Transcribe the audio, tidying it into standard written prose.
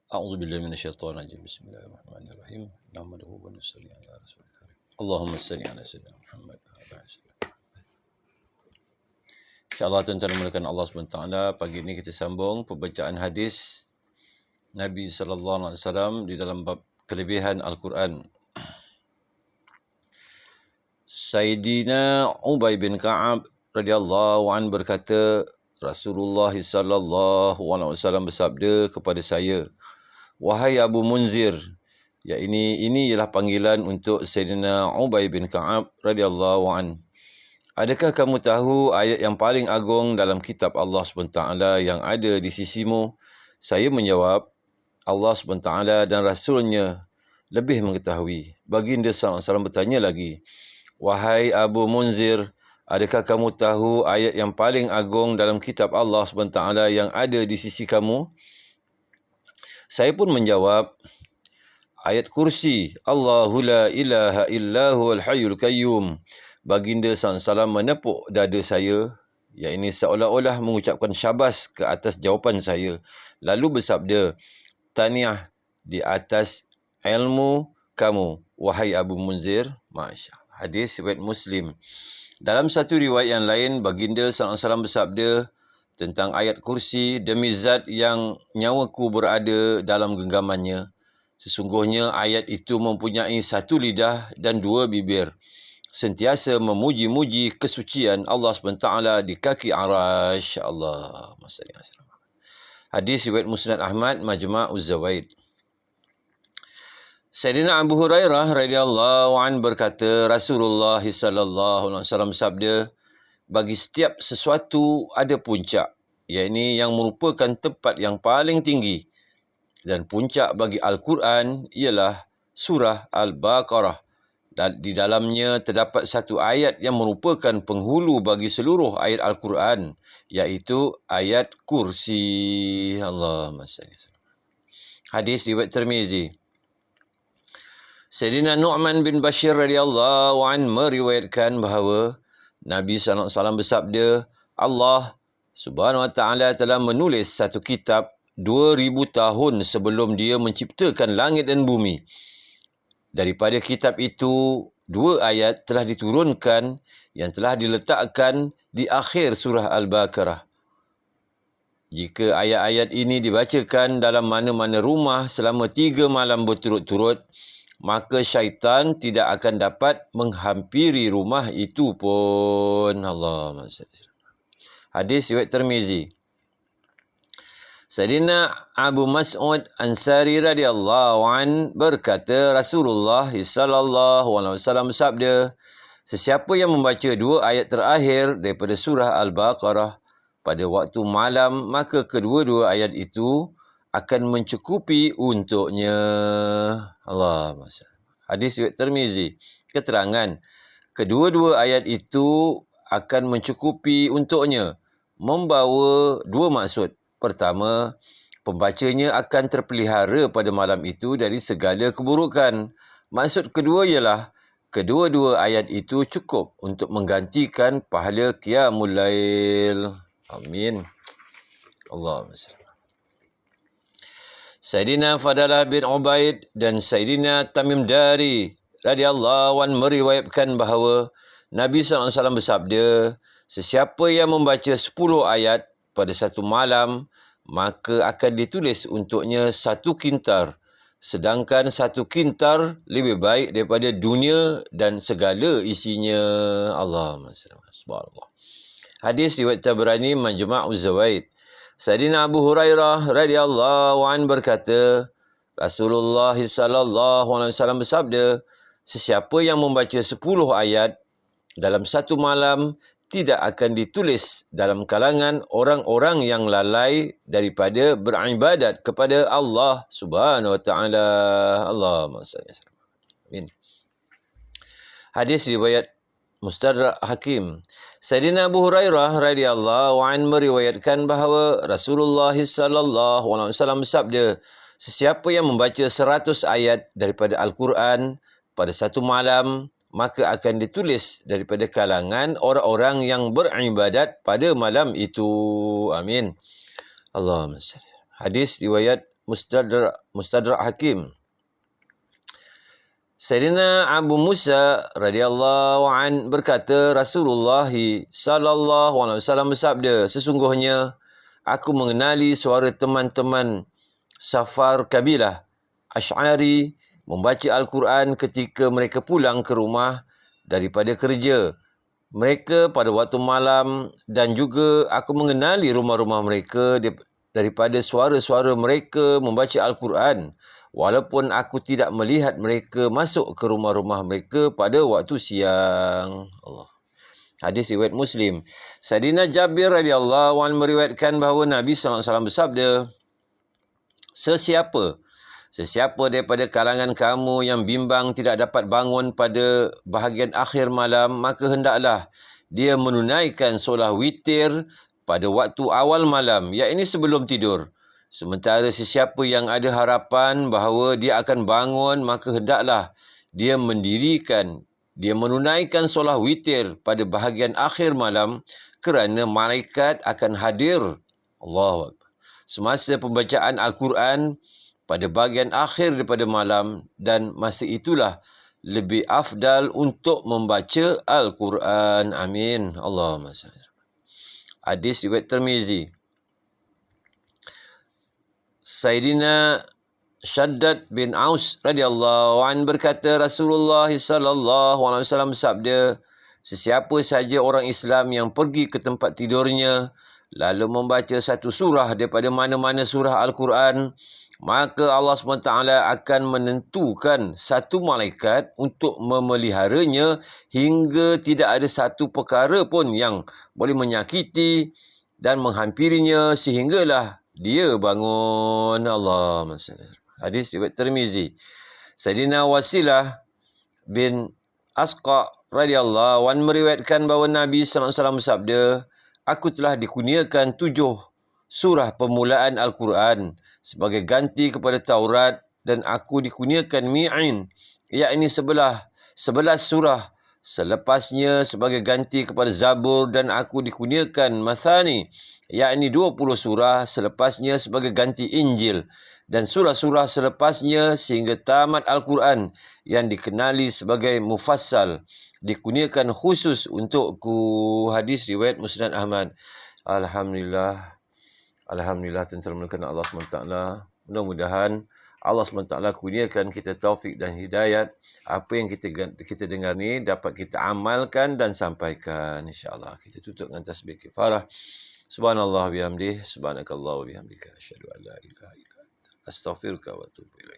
أعوذ بالله من الشيطان الرجيم بسم الله الرحمن الرحيم نحمده ونصلي على رسول الكريم اللهم صل على سيدنا محمد InsyaAllah tuan-tuan dimulakan Allah SWT. Pagi ini kita sambung pembacaan hadis Nabi SAW di dalam bab kelebihan Al-Quran. Sayyidina Ubay bin Ka'ab radhiyallahu an berkata, Rasulullah SAW bersabda kepada saya, wahai Abu Munzir, ya ini ialah panggilan untuk Sayyidina Ubay bin Ka'ab radhiyallahu an. Adakah kamu tahu ayat yang paling agung dalam kitab Allah SWT yang ada di sisimu? Saya menjawab, Allah SWT dan Rasulnya lebih mengetahui. Baginda SAW bertanya lagi, wahai Abu Munzir, adakah kamu tahu ayat yang paling agung dalam kitab Allah SWT yang ada di sisi kamu? Saya pun menjawab, ayat kursi, Allahu la ilaha illahu al-hayyul qayyum. Baginda SAW menepuk dada saya, iaitu seolah-olah mengucapkan syabas ke atas jawapan saya. Lalu bersabda, tahniah di atas ilmu kamu, wahai Abu Munzir. Masya Allah. Hadis riwayat Muslim. Dalam satu riwayat yang lain, Baginda SAW bersabda tentang ayat kursi, demi zat yang nyawaku berada dalam genggamannya. Sesungguhnya ayat itu mempunyai satu lidah dan dua bibir, sentiasa memuji-muji kesucian Allah SWT di kaki arash. Allah. Hadis riwayat Musnad Ahmad, Majma'uz Zawaid. Sayyidina Abu Hurairah radhiyallahu an berkata, Rasulullah sallallahu alaihi wasallam sabda, bagi setiap sesuatu ada puncak, iaitu yang merupakan tempat yang paling tinggi, dan puncak bagi Al-Quran ialah surah Al-Baqarah. Dan di dalamnya terdapat satu ayat yang merupakan penghulu bagi seluruh ayat Al-Quran, iaitu ayat kursi. Allahumma salli. Hadis riwayat Tirmizi. Sayyidina Nu'man bin Bashir radhiyallahu an meriwayatkan bahawa Nabi SAW bersabda, Allah Subhanahu Wa Taala telah menulis satu kitab 2000 tahun sebelum dia menciptakan langit dan bumi. Daripada kitab itu, dua ayat telah diturunkan yang telah diletakkan di akhir surah Al-Baqarah. Jika ayat-ayat ini dibacakan dalam mana-mana rumah selama 3 malam berturut-turut, maka syaitan tidak akan dapat menghampiri rumah itu pun. Allahumma salli. Hadis riwayat Tirmizi. Sayyidina Abu Mas'ud Ansari radhiyallahu an berkata, Rasulullah sallallahu alaihi wasallam bersabda, sesiapa yang membaca dua ayat terakhir daripada surah Al-Baqarah pada waktu malam, maka kedua-dua ayat itu akan mencukupi untuknya. Allah. Hadis riwayat Tirmizi. Keterangan, kedua-dua ayat itu akan mencukupi untuknya membawa dua maksud. Pertama, pembacanya akan terpelihara pada malam itu dari segala keburukan. Maksud kedua ialah, kedua-dua ayat itu cukup untuk menggantikan pahala qiyamul lail. Amin. Allahumma salli. Sayyidina Fadalah bin Ubaid dan Sayyidina Tamim Dari radhiyallahu an meriwayatkan bahawa Nabi SAW bersabda, sesiapa yang membaca 10 ayat pada satu malam, maka akan ditulis untuknya 1 kintar. Sedangkan 1 kintar lebih baik daripada dunia dan segala isinya. Allahumma subhanallah. Hadis riwayat Tabrani, Majma'uz Zawaid. Sayyidina Abu Hurairah radhiyallahu an berkata, Rasulullah sallallahu alaihi wasallam bersabda, sesiapa yang membaca 10 ayat dalam satu malam tidak akan ditulis dalam kalangan orang-orang yang lalai daripada beribadat kepada Allah Subhanahu Wa Taala. Allahumma salli. Amin. Hadis riwayat Mustadrak Hakim. Sayyidina Abu Hurairah radhiyallahu an meriwayatkan bahawa Rasulullah sallallahu alaihi wasallam bersabda, sesiapa yang membaca 100 ayat daripada Al-Quran pada satu malam, maka akan ditulis daripada kalangan orang-orang yang beribadat pada malam itu. Amin. Allahumma salli. Hadis riwayat Mustadrak Hakim. Sayyidina Abu Musa radhiyallahu an berkata, Rasulullah sallallahu alaihi wasallam bersabda, sesungguhnya aku mengenali suara teman-teman Safar kabilah Asy'ari membaca Al-Quran ketika mereka pulang ke rumah daripada kerja mereka pada waktu malam, dan juga aku mengenali rumah-rumah mereka daripada suara-suara mereka membaca Al-Quran, walaupun aku tidak melihat mereka masuk ke rumah-rumah mereka pada waktu siang. Allah. Hadis riwayat Muslim. Sayyidina Jabir radhiyallahu anhu meriwayatkan bahawa Nabi sallallahu alaihi wasallam bersabda, Sesiapa daripada kalangan kamu yang bimbang tidak dapat bangun pada bahagian akhir malam, maka hendaklah dia menunaikan solat witir pada waktu awal malam, iaitu sebelum tidur. Sementara sesiapa yang ada harapan bahawa dia akan bangun, maka hendaklah dia menunaikan solat witir pada bahagian akhir malam, kerana malaikat akan hadir, Allahu Akbar, semasa pembacaan Al-Quran pada bahagian akhir daripada malam, dan masa itulah lebih afdal untuk membaca Al-Quran. Amin. Allahumma salli. Hadis riwayat Tirmizi. Sayyidina Shaddad bin Aus radhiyallahu an berkata, Rasulullah sallallahu alaihi wasallam bersabda, sesiapa saja orang Islam yang pergi ke tempat tidurnya lalu membaca satu surah daripada mana-mana surah Al-Quran, maka Allah SWT akan menentukan satu malaikat untuk memeliharanya hingga tidak ada satu perkara pun yang boleh menyakiti dan menghampirinya sehinggalah dia bangun. Allahumma salli. Hadis riwayat Tirmizi. Sayyidina Wasilah bin Asqa radhiyallahu anhu meriwayatkan bahawa Nabi sallallahu alaihi wasallam bersabda, aku telah dikurniakan 7 surah permulaan Al-Quran sebagai ganti kepada Taurat, dan aku dikurniakan Mi'in, iaitu 11 surah selepasnya sebagai ganti kepada Zabur, dan aku dikurniakan Mathani, iaitu 20 surah selepasnya sebagai ganti Injil, dan surah-surah selepasnya sehingga tamat Al-Quran yang dikenali sebagai Mufassal dikurniakan khusus untukku. Hadis riwayat Musnad Ahmad. Alhamdulillah tentera melakukan Allah SWT. Mudah-mudahan Allah SWT kurniakan kita taufik dan hidayat. Apa yang kita dengar ni dapat kita amalkan dan sampaikan, insya-Allah. Kita tutup dengan tasbih kifarah. Subhanallah bihamdih, subhanakallah wa bihamdika, asyhadu an la ilaha illa anta, astaghfiruka wa atubu ilaik.